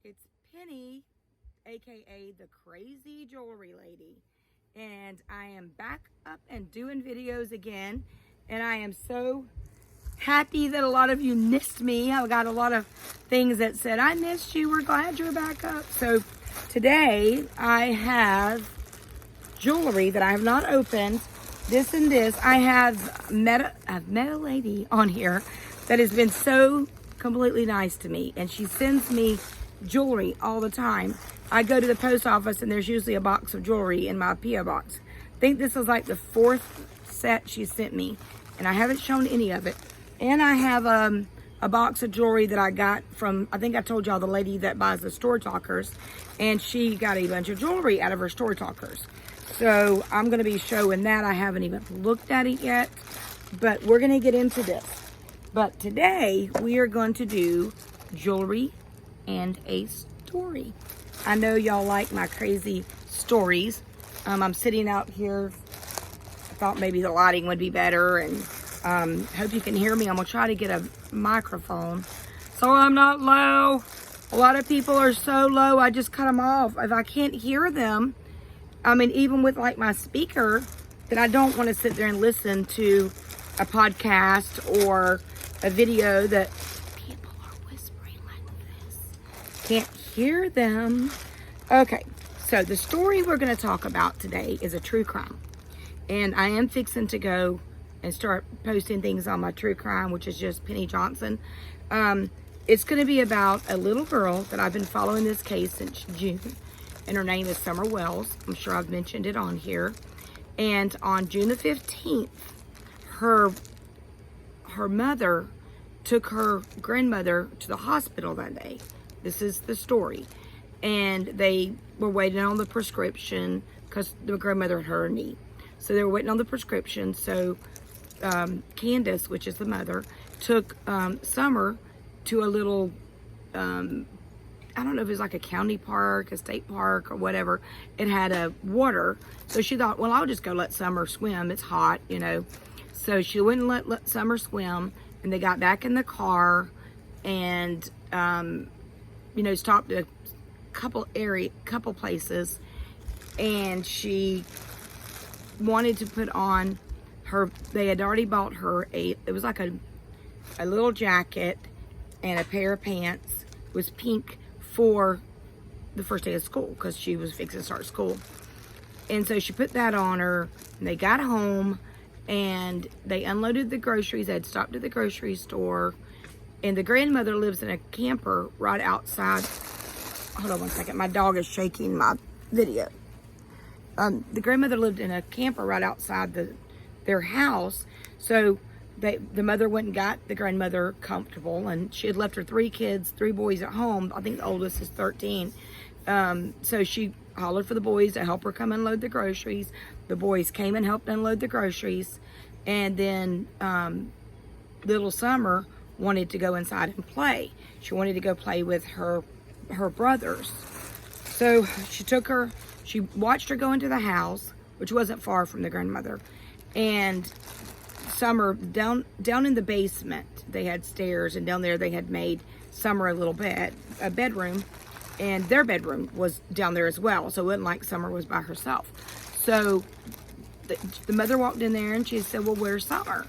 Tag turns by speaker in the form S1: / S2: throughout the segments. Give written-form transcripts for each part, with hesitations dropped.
S1: It's Penny, aka the Crazy Jewelry Lady, and I am back up and doing videos again, and I am so happy that a lot of you missed me. I got a lot of things that said, I missed you, we're glad you're back up. So today I have jewelry that I have not opened. This and this. I've met a lady on here that has been so completely nice to me, and she sends me jewelry all the time. I go to the post office and there's usually a box of jewelry in my P.O. box. I think this is like the 4th set she sent me, and I haven't shown any of it. And I have a box of jewelry that I got from, I think I told y'all, the lady that buys the Store Talkers, and she got a bunch of jewelry out of her Store Talkers. So I'm going to be showing that. I haven't even looked at it yet, but we're going to get into this. But today we are going to do jewelry and a story. I know y'all like my crazy stories. I'm sitting out here. I thought maybe the lighting would be better, and hope you can hear me. I'm gonna try to get a microphone so I'm not low. A lot of people are so low, I just cut them off. If I can't hear them, I mean, even with like my speaker, then I don't want to sit there and listen to a podcast or a video that people are whispering like this. Can't hear them. Okay, so the story we're going to talk about today is a true crime. And I am fixing to go and start posting things on my true crime, which is just Penny Johnson. It's going to be about a little girl that I've been following this case since June. And her name is Summer Wells. I'm sure I've mentioned it on here. And on June the 15th, her mother took her grandmother to the hospital that day. This is the story. And they were waiting on the prescription because the grandmother had hurt her knee. So they were waiting on the prescription. So Candace, which is the mother, took Summer to a little, I don't know if it was like a county park, a state park, or whatever. It had a water. So she thought, well, I'll just go let Summer swim. It's hot, you know. So she wouldn't let Summer swim. And they got back in the car and, you know, stopped at a couple places. And she wanted to put on they had already bought her it was like a little jacket and a pair of pants. It was pink for the first day of school because she was fixing to start school. And so she put that on her, and they got home and they unloaded the groceries. They had stopped at the grocery store, and the grandmother lives in a camper right outside. Hold on one second, my dog is shaking my video. The grandmother lived in a camper right outside their house. So the mother went and got the grandmother comfortable, and she had left her 3 boys at home. I think the oldest is 13. So she hollered for the boys to help her come unload the groceries. The boys came and helped unload the groceries. And then little Summer wanted to go inside and play. She wanted to go play with her brothers. So she watched her go into the house, which wasn't far from the grandmother. And Summer, down in the basement, they had stairs, and down there they had made Summer a bedroom, and their bedroom was down there as well. So it wasn't like Summer was by herself. So the mother walked in there and she said, well, where's Summer?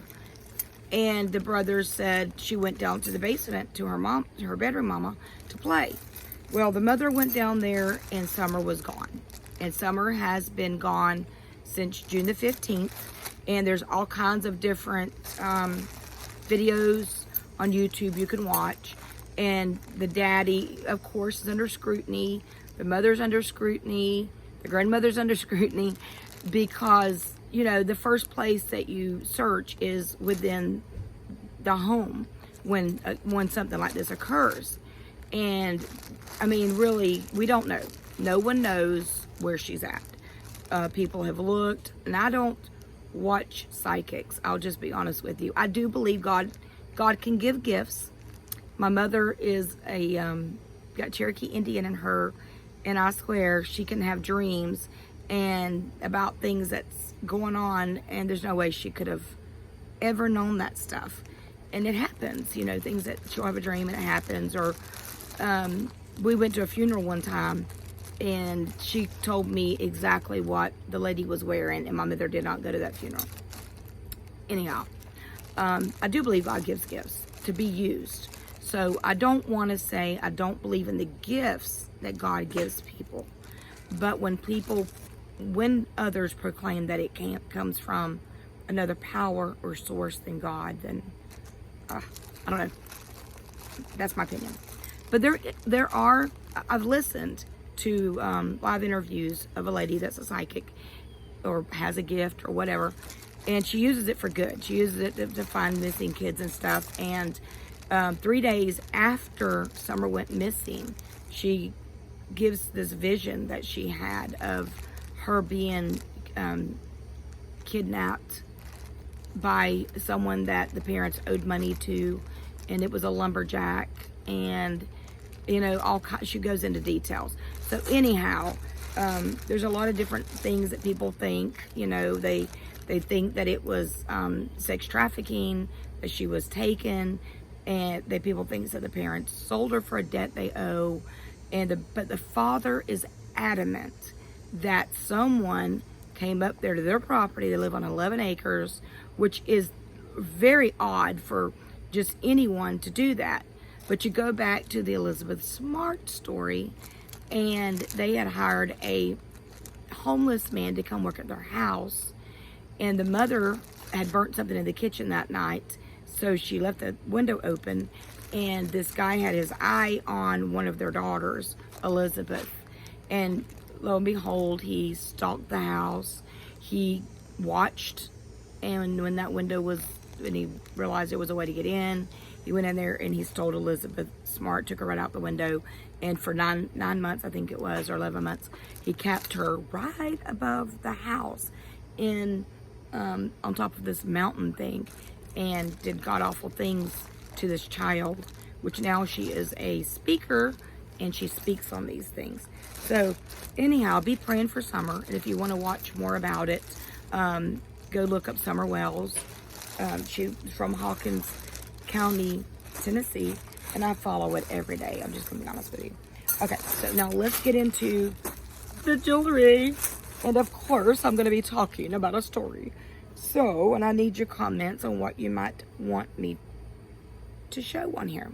S1: And the brothers said she went down to the basement to her bedroom mama, to play. Well, the mother went down there and Summer was gone. And Summer has been gone since June the 15th. And there's all kinds of different videos on YouTube you can watch. And the daddy, of course, is under scrutiny. The mother's under scrutiny. The grandmother's under scrutiny. Because, you know, the first place that you search is within the home when something like this occurs. And, I mean, really, we don't know. No one knows where she's at. People have looked, and I don't watch psychics. I'll just be honest with you. I do believe God can give gifts. My mother is got Cherokee Indian in her, and I swear she can have dreams and about things that's going on, and there's no way she could have ever known that stuff. And it happens, you know, things that she'll have a dream and it happens, or we went to a funeral one time, and she told me exactly what the lady was wearing, and my mother did not go to that funeral. Anyhow, I do believe God gives gifts to be used. So I don't want to say I don't believe in the gifts that God gives people. But when others proclaim that it comes from another power or source than God, then I don't know. That's my opinion. But I've listened to live interviews of a lady that's a psychic or has a gift or whatever, and she uses it for good. She uses it to find missing kids and stuff. And 3 days after Summer went missing, she gives this vision that she had of her being kidnapped by someone that the parents owed money to, and it was a lumberjack, and she goes into details. So anyhow, there's a lot of different things that people think. They think that it was sex trafficking, that she was taken, and that people think that the parents sold her for a debt they owe. But the father is adamant that someone came up there to their property. They live on 11 acres, which is very odd for just anyone to do that. But you go back to the Elizabeth Smart story, and they had hired a homeless man to come work at their house, and the mother had burnt something in the kitchen that night, so she left the window open, and this guy had his eye on one of their daughters, Elizabeth, and lo and behold, he stalked the house. He watched, and when he realized it was a way to get in, he went in there and he stole Elizabeth Smart, took her right out the window, and for nine months, I think it was, or 11 months, he kept her right above the house on top of this mountain thing, and did god-awful things to this child, which now she is a speaker, and she speaks on these things. So anyhow, be praying for Summer, and if you want to watch more about it, go look up Summer Wells. She's from Hawkins County, Tennessee, and I follow it every day. I'm just gonna be honest with you. Okay, so now let's get into the jewelry, and of course I'm going to be talking about a story. So, and I need your comments on what you might want me to show on here.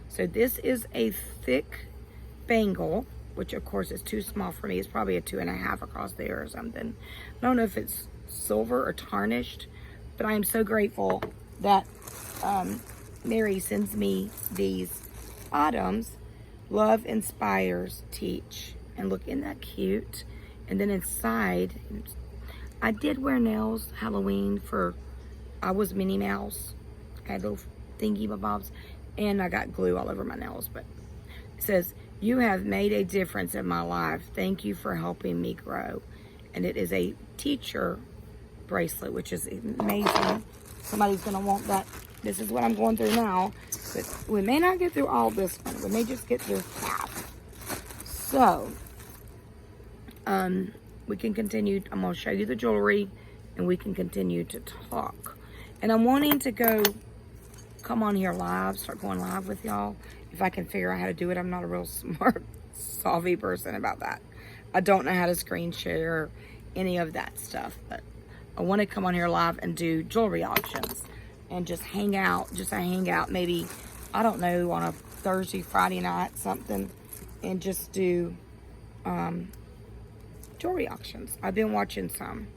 S1: So this is a thick bangle, which of course is too small for me. It's probably a 2.5 across there or something. I don't know if it's silver or tarnished, but I am so grateful that Mary sends me these items. Love inspires, teach. And look, isn't that cute? And then inside, I did wear nails Halloween I was Minnie Mouse. I had little thingy bobs, and I got glue all over my nails. But it says, "You have made a difference in my life. Thank you for helping me grow." And it is a teacher bracelet, which is amazing. Somebody's gonna want that. This is what I'm going through now, but we may not get through all this one. We may just get through half. So, we can continue. I'm going to show you the jewelry, and we can continue to talk. And I'm wanting to come on here live, start going live with y'all, if I can figure out how to do it. I'm not a real smart, savvy person about that. I don't know how to screen share or any of that stuff, but I want to come on here live and do jewelry auctions and just hang out, maybe, I don't know, on a Thursday, Friday night, something, and just do jewelry auctions. I've been watching some.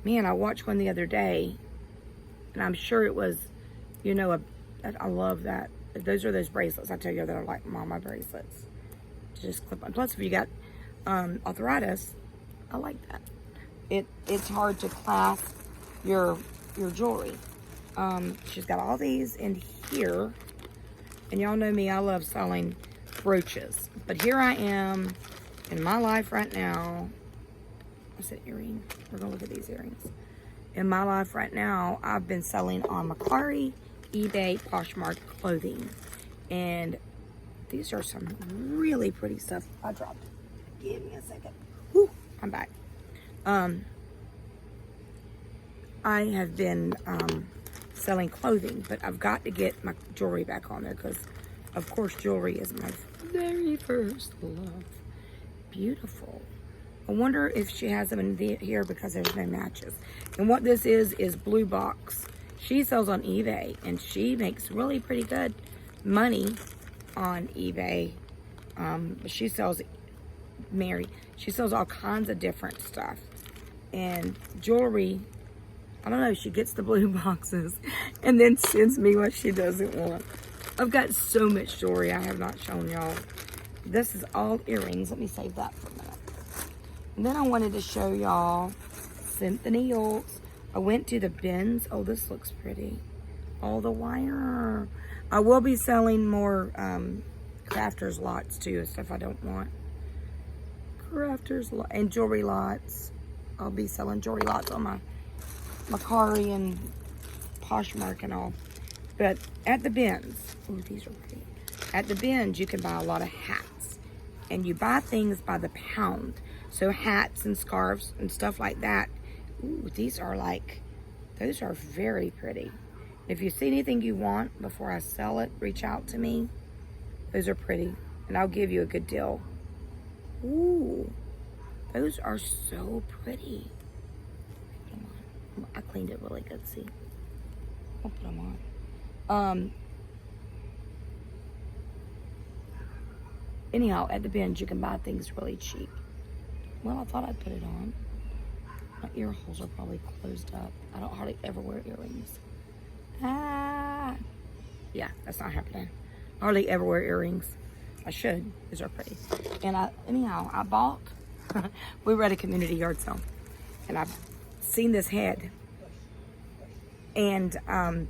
S1: Man, I watched one the other day, and I'm sure it was, I love that. Those are those bracelets, I tell you, that are like mama bracelets. Just clip on. Plus, if you got arthritis, I like that. It's hard to clasp your jewelry. She's got all these in here, and y'all know me, I love selling brooches. But here I am in my life right now. What's that earring? We're gonna look at these earrings. In my life right now, I've been selling on Mercari, eBay, Poshmark clothing, and these are some really pretty stuff. I dropped it. Give me a second. Whew, I'm back. I have been selling clothing, but I've got to get my jewelry back on there because Of course, jewelry is my very first love. Beautiful. I wonder if she has them in here because there's no matches. And what this is Blue Box. She sells on eBay, and she makes really pretty good money on eBay. She sells, she sells all kinds of different stuff. And jewelry, I don't know, she gets the blue boxes and then sends me what she doesn't want. I've got so much jewelry I have not shown y'all. This is all earrings. Let me save that for a minute. And then I wanted to show y'all Symphony Yolks. I went to the bins. Oh, this looks pretty. All the wire. I will be selling more crafters lots too, stuff I don't want. Crafters and jewelry lots. I'll be selling jewelry lots on my Macari and Poshmark and all. But at the bins, oh, these are pretty. At the bins, you can buy a lot of hats. And you buy things by the pound. So hats and scarves and stuff like that. Ooh, these are like, those are very pretty. If you see anything you want before I sell it, reach out to me. Those are pretty. And I'll give you a good deal. Ooh, those are so pretty. Come on. I cleaned it really good, see? I'll put them on. Anyhow, at the bins, you can buy things really cheap. Well, I thought I'd put it on. My ear holes are probably closed up. I don't hardly ever wear earrings. Ah. Yeah, that's not happening. I hardly ever wear earrings. I should. These are pretty. And I bought, we were at a community yard sale. And I've seen this head. And I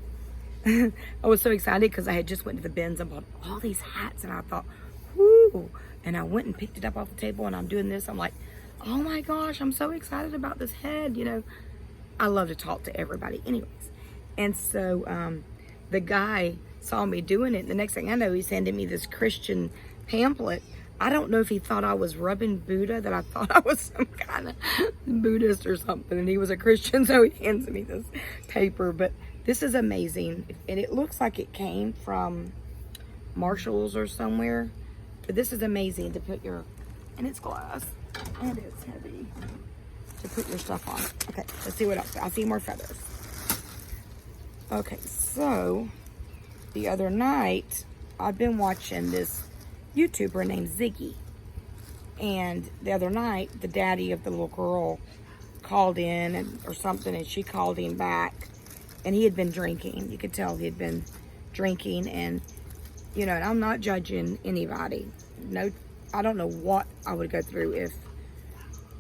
S1: was so excited because I had just went to the bins and bought all these hats. And I thought, whoo. And I went and picked it up off the table and I'm doing this. I'm like, oh my gosh, I'm so excited about this head. You know, I love to talk to everybody anyways. And so the guy saw me doing it. And the next thing I know, he's handing me this Christian pamphlet. I don't know if he thought I was rubbing Buddha, that I thought I was some kind of Buddhist or something. And he was a Christian, so he hands me this paper. But this is amazing. And it looks like it came from Marshall's or somewhere. But this is amazing to put your, and it's glass, and it's heavy, to put your stuff on. Okay, let's see what else. I see more feathers. Okay, so the other night, I've been watching this YouTuber named Ziggy. And the other night, the daddy of the little girl called in or something, and she called him back. And he had been drinking. You could tell he had been drinking. And, you know, and I'm not judging anybody. No, I don't know what I would go through if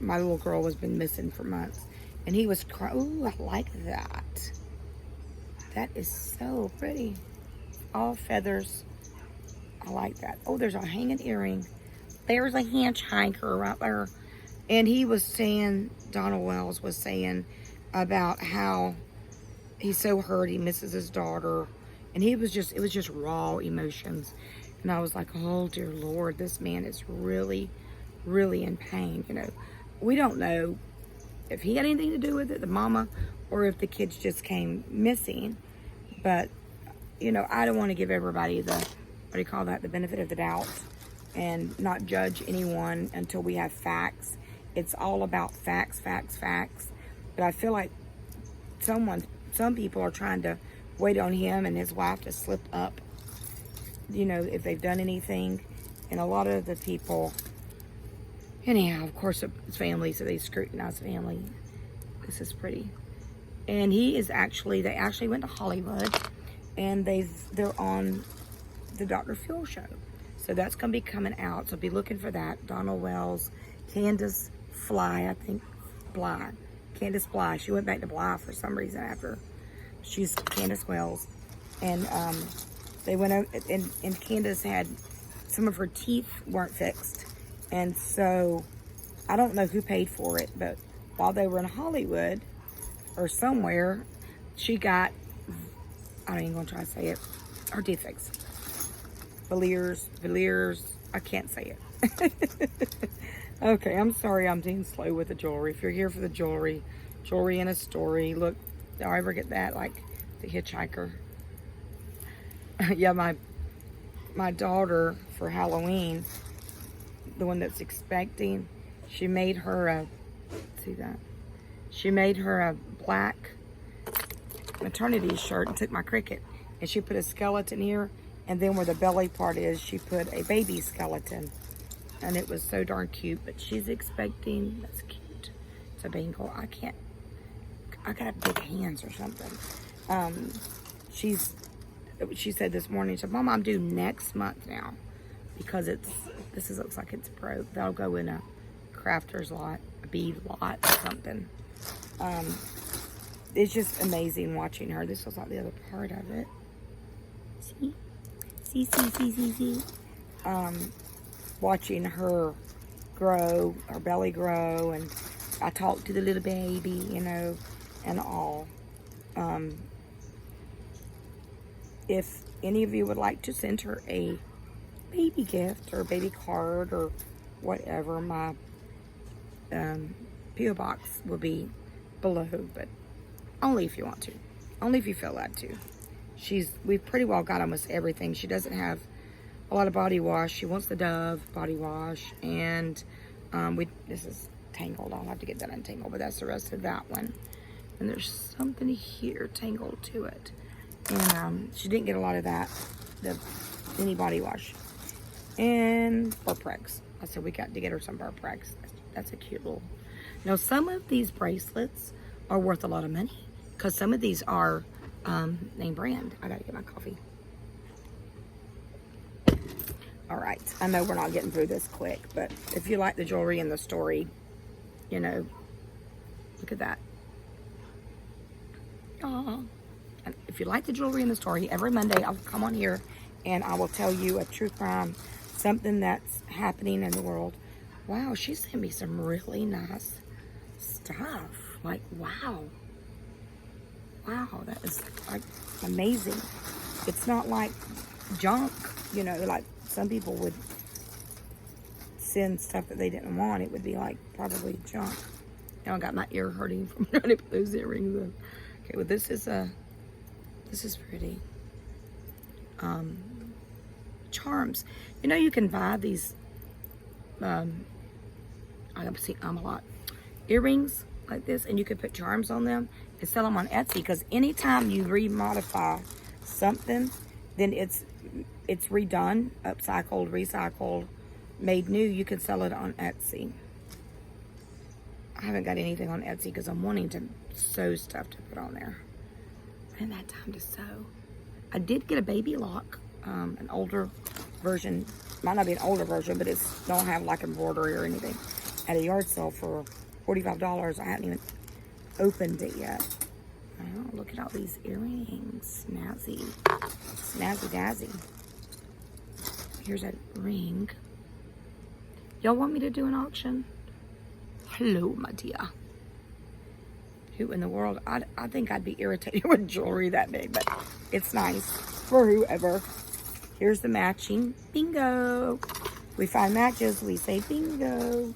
S1: my little girl was been missing for months. And he was crying. Ooh, I like that. That is so pretty. All feathers. I like that. Oh, there's a hanging earring. There's a hitchhiker right there. And he was saying, Donald Wells was saying about how he's so hurt. He misses his daughter. And he was just, it was just raw emotions. And I was like, oh dear Lord, this man is really, really in pain. You know, we don't know if he had anything to do with it, the mama, or if the kids just came missing. But, you know, I don't want to give everybody the, what do you call that, the benefit of the doubt and not judge anyone until we have facts. It's all about facts, facts, facts. But I feel like some people are trying to wait on him and his wife to slip up, you know, if they've done anything. And a lot of the people, anyhow, of course, it's family, so they scrutinize family. This is pretty. And he is actually, they actually went to Hollywood, and they're on the Dr. Phil show. So that's going to be coming out. So be looking for that. Donald Wells, Candace Fly, I think, Bly. Candace Bly. She went back to Bly for some reason after. She's Candace Wells. And they went out, and Candace had, some of her teeth weren't fixed. And so, I don't know who paid for it, but while they were in Hollywood, or somewhere, she got, I ain't gonna try to say it, her teeth fixed. Veneers, I can't say it. Okay, I'm sorry I'm being slow with the jewelry. If you're here for the jewelry in a story, look, do I ever get that, like the hitchhiker? Yeah, my my daughter for Halloween, the one that's expecting, she made her a, see that? She made her a black maternity shirt and took my Cricut. And she put a skeleton here, and then where the belly part is, she put a baby skeleton. And it was so darn cute, but she's expecting, that's cute. It's a bangle. I got big hands or something. She said this morning, she said, Mom, I'm due next month now because looks like it's broke. That'll go in a crafter's lot, a bead lot or something. It's just amazing watching her. This was like the other part of it. See. Watching her grow, her belly grow, and I talked to the little baby, you know, and all. If any of you would like to send her a baby gift or a baby card or whatever, my P.O. box will be below, but only if you want to. Only if you feel that to. We've pretty well got almost everything. She doesn't have a lot of body wash. She wants the Dove body wash, and this is tangled. I'll have to get that untangled, but that's the rest of that one. And there's something here tangled to it. And she didn't get a lot of that, any body wash. And Burprex. I said we got to get her some Burprex. That's a cute little. Now some of these bracelets are worth a lot of money because some of these are name brand. I gotta get my coffee. All right, I know we're not getting through this quick, but if you like the jewelry and the story, you know, look at that. Aww. And if you like the jewelry and the story, every Monday I'll come on here and I will tell you a true crime, something that's happening in the world. Wow, she sent me some really nice stuff. Like, wow. Wow, that is like amazing. It's not like junk, you know, like some people would send stuff that they didn't want. It would be like probably junk. Now I got my ear hurting from trying to put those earrings in. Okay, well this is pretty. Charms. You know you can buy these I see a lot. Earrings like this, and you can put charms on them and sell them on Etsy, because anytime you remodify something, then it's redone, upcycled, recycled, made new. You can sell it on Etsy. I haven't got anything on Etsy because I'm wanting to sew stuff to put on there. I haven't had time to sew. I did get a baby lock, an older version. Might not be an older version, but it's don't have like embroidery or anything, at a yard sale for $45. I haven't even opened it yet. Oh, look at all these earrings. Snazzy. Snazzy dazzy. Here's a ring. Y'all want me to do an auction? Hello, my dear. Who in the world? I think I'd be irritated with jewelry that big, but it's nice for whoever. Here's the matching. Bingo. We find matches, we say bingo.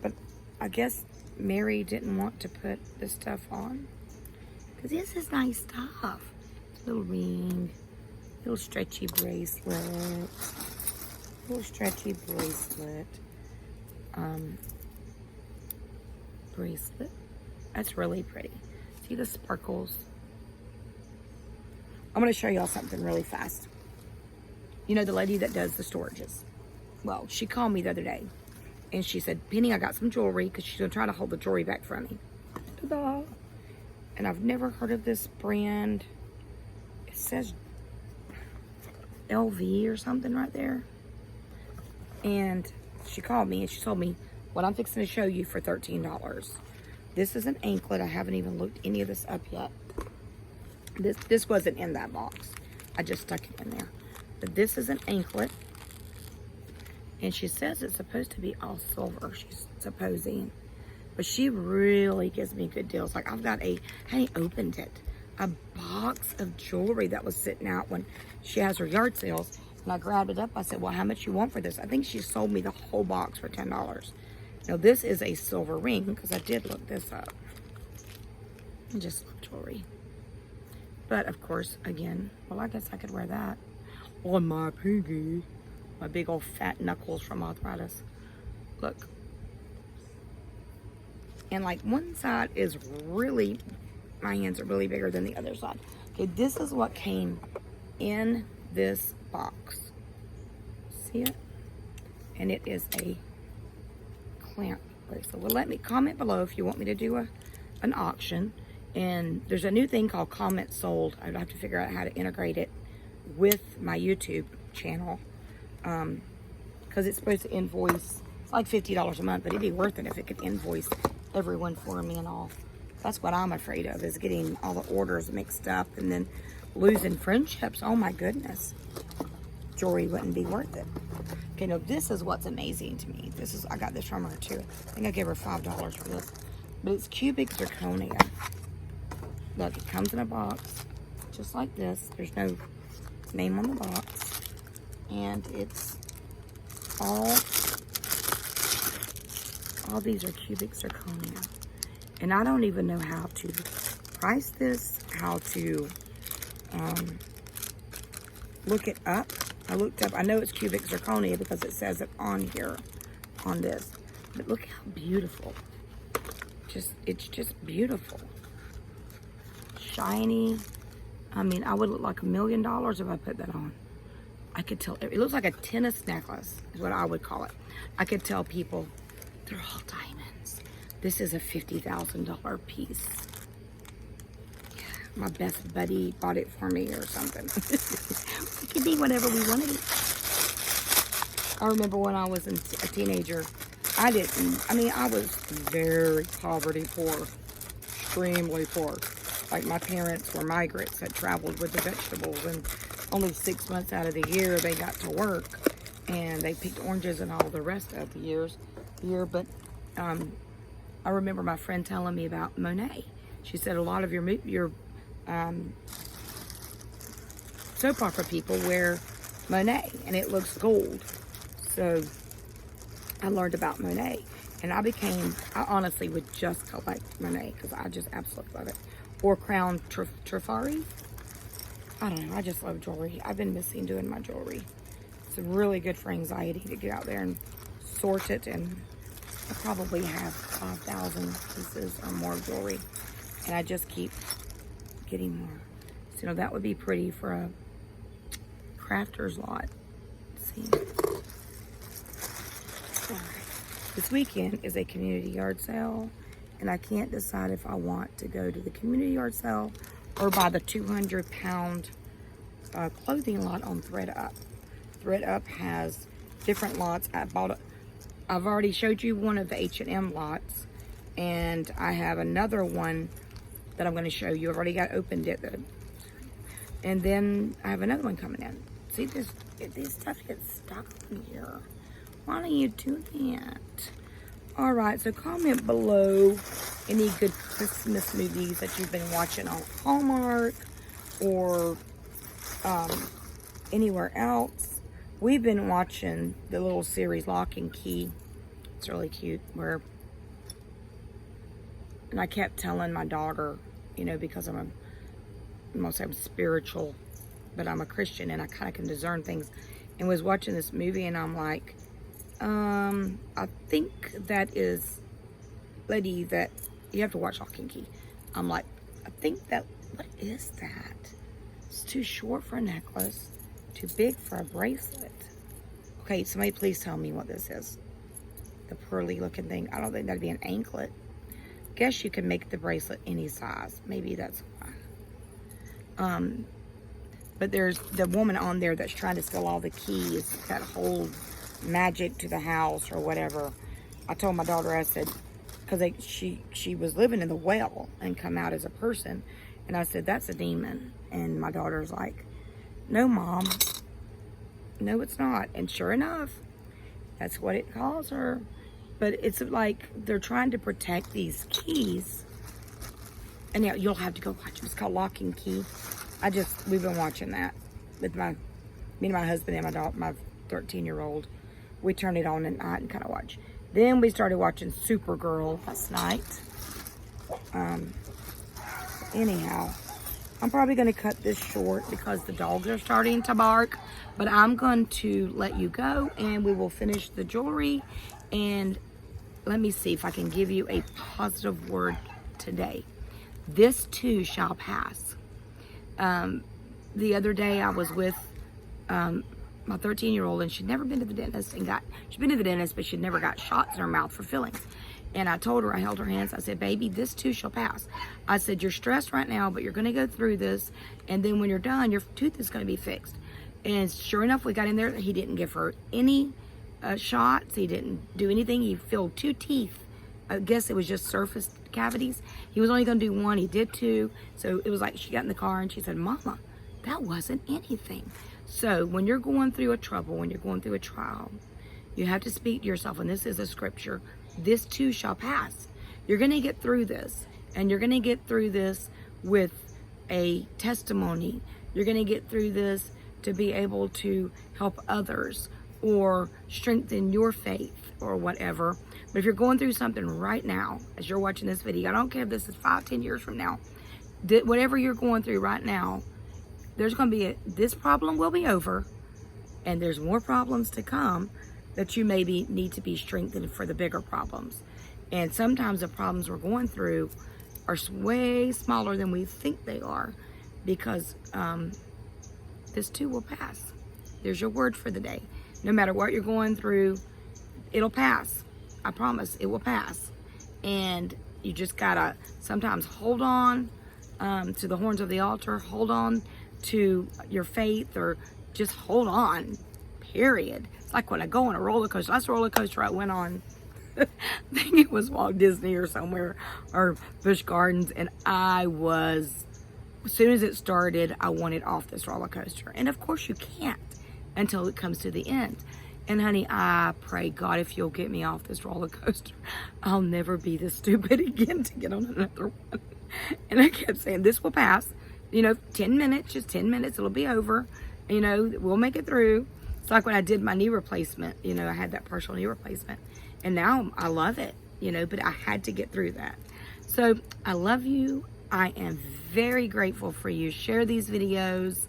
S1: But I guess Mary didn't want to put this stuff on, because this is nice stuff. Little ring, little stretchy bracelet, bracelet. That's really pretty. See the sparkles? I'm going to show y'all something really fast. You know the lady that does the storages? Well, she called me the other day and she said, Penny, I got some jewelry, because she's going to try to hold the jewelry back from me. Ta-da! And I've never heard of this brand. It says LV or something right there. And she called me and she told me what I'm fixing to show you for $13. This is an anklet. I haven't even looked any of this up yet. This wasn't in that box. I just stuck it in there. But this is an anklet. And she says it's supposed to be all silver, she's supposing. But she really gives me good deals. Like I've got I hadn't opened it, a box of jewelry that was sitting out when she has her yard sales. And I grabbed it up. I said, well, how much you want for this? I think she sold me the whole box for $10. Now this is a silver ring, because I did look this up. I just love jewelry. But of course, again, well, I guess I could wear that. on my pinky. My big old fat knuckles from arthritis. Look. And like one side is really, my hands are really bigger than the other side. Okay, this is what came in this box. See it? And it is a clamp bracelet. Well, let me comment below if you want me to do an auction. And there's a new thing called comment sold. I'd have to figure out how to integrate it with my YouTube channel. Because it's supposed to invoice, it's like $50 a month, but it'd be worth it if it could invoice everyone for me and all. That's what I'm afraid of, is getting all the orders mixed up and then losing friendships. Oh my goodness. Jewelry wouldn't be worth it. Okay, no, this is what's amazing to me. This is, I got this from her too. I think I gave her $5 for this. But it's cubic zirconia. Look, it comes in a box just like this. There's no name on the box. And it's all these are cubic zirconia. And I don't even know how to price this, how to look it up. I looked up, I know it's cubic zirconia because it says it on here, on this. But look how beautiful. It's just beautiful. Shiny. I mean, I would look like $1 million if I put that on. I could tell, it looks like a tennis necklace is what I would call it. I could tell people, they're all diamonds. This is a $50,000 piece. Yeah, my best buddy bought it for me or something. It could be whatever we want to eat. I remember when I was a teenager, I was very poverty poor, extremely poor. Like my parents were migrants that traveled with the vegetables, and only 6 months out of the year they got to work, and they picked oranges and all the rest of the year. But I remember my friend telling me about Monet. She said a lot of your soap opera people wear Monet, and it looks gold. So I learned about Monet, and I honestly would just collect Monet because I just absolutely love it. Or Crown Trifari. I don't know, I just love jewelry. I've been missing doing my jewelry. It's really good for anxiety to get out there and sort it, and I probably have 5,000 pieces or more of jewelry, and I just keep getting more. So, you know, that would be pretty for a crafter's lot. Let's see. All right. This weekend is a community yard sale, and I can't decide if I want to go to the community yard sale or buy the 200-pound clothing lot on ThredUp. ThredUp has different lots. I've already showed you one of the H&M lots, and I have another one that I'm going to show you. I've already opened it, and then I have another one coming in. See, this stuff gets stuck in here. Why don't you do that? All right, so comment below any good Christmas movies that you've been watching on Hallmark or anywhere else. We've been watching the little series Lock and Key. It's really cute. And I kept telling my daughter, you know, because I'm spiritual, but I'm a Christian and I kind of can discern things, and was watching this movie, and I'm like, I think that is lady that you have to watch Lock and Key. I'm like, I think that, what is that? It's too short for a necklace, too big for a bracelet. Okay, somebody please tell me what this is. The pearly looking thing. I don't think that'd be an anklet. Guess you can make the bracelet any size. Maybe that's why. But there's the woman on there that's trying to steal all the keys that hold magic to the house or whatever. I told my daughter, I said, because she was living in the well and come out as a person, and I said, that's a demon. And my daughter's like, no, Mom, no, it's not. And sure enough, that's what it calls her. But it's like they're trying to protect these keys. And yeah, you'll have to go watch it. It's called Lock and Key. We've been watching that with me and my husband and my daughter, my 13-year-old. We turned it on at night and kind of watched. Then we started watching Supergirl last night. Anyhow, I'm probably going to cut this short because the dogs are starting to bark, but I'm going to let you go and we will finish the jewelry. And let me see if I can give you a positive word today. This too shall pass. The other day I was with my 13-year-old, and she'd never been to the dentist she'd been to the dentist, but she'd never got shots in her mouth for fillings. And I told her, I held her hands, I said, baby, this too shall pass. I said, you're stressed right now, but you're going to go through this, and then when you're done, your tooth is going to be fixed. And sure enough, we got in there. He didn't give her any shots. He didn't do anything. He filled 2 teeth. I guess it was just surface cavities. He was only going to do 1. He did 2. So it was like she got in the car and she said, Mama, that wasn't anything. So when you're going through a trouble, when you're going through a trial, you have to speak to yourself, and this is a scripture, this too shall pass. You're going to get through this, and you're going to get through this with a testimony. You're going to get through this to be able to help others or strengthen your faith or whatever. But if you're going through something right now, as you're watching this video, I don't care if this is 5-10 years from now, whatever you're going through right now, there's going to be this problem will be over, and there's more problems to come that you maybe need to be strengthened for the bigger problems. And sometimes the problems we're going through are way smaller than we think they are, because this too will pass. There's your word for the day. No matter what you're going through, it'll pass. I promise, it will pass. And you just gotta sometimes hold on to the horns of the altar, hold on to your faith, or just hold on, period. It's like when I go on a roller coaster. Last roller coaster I went on, I think it was Walt Disney or somewhere, or Busch Gardens, and as soon as it started, I wanted off this roller coaster. And of course you can't until it comes to the end. And honey, I pray, God, if you'll get me off this roller coaster, I'll never be this stupid again to get on another one. And I kept saying, this will pass. 10 minutes, just 10 minutes, it'll be over. We'll make it through. It's like when I did my knee replacement, I had that partial knee replacement. And now I love it, but I had to get through that. So I love you. I am very grateful for you. Share these videos,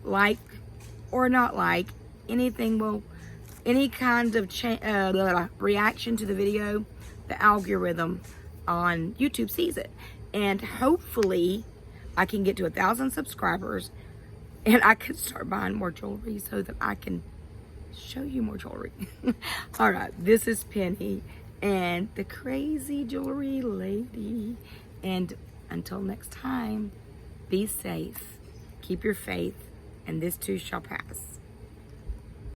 S1: like or not like, any kind of reaction to the video, the algorithm on YouTube sees it. And hopefully I can get to 1,000 subscribers, and I can start buying more jewelry so that I can show you more jewelry. All right, this is Penny and the crazy jewelry lady. And until next time, be safe, keep your faith, and this too shall pass.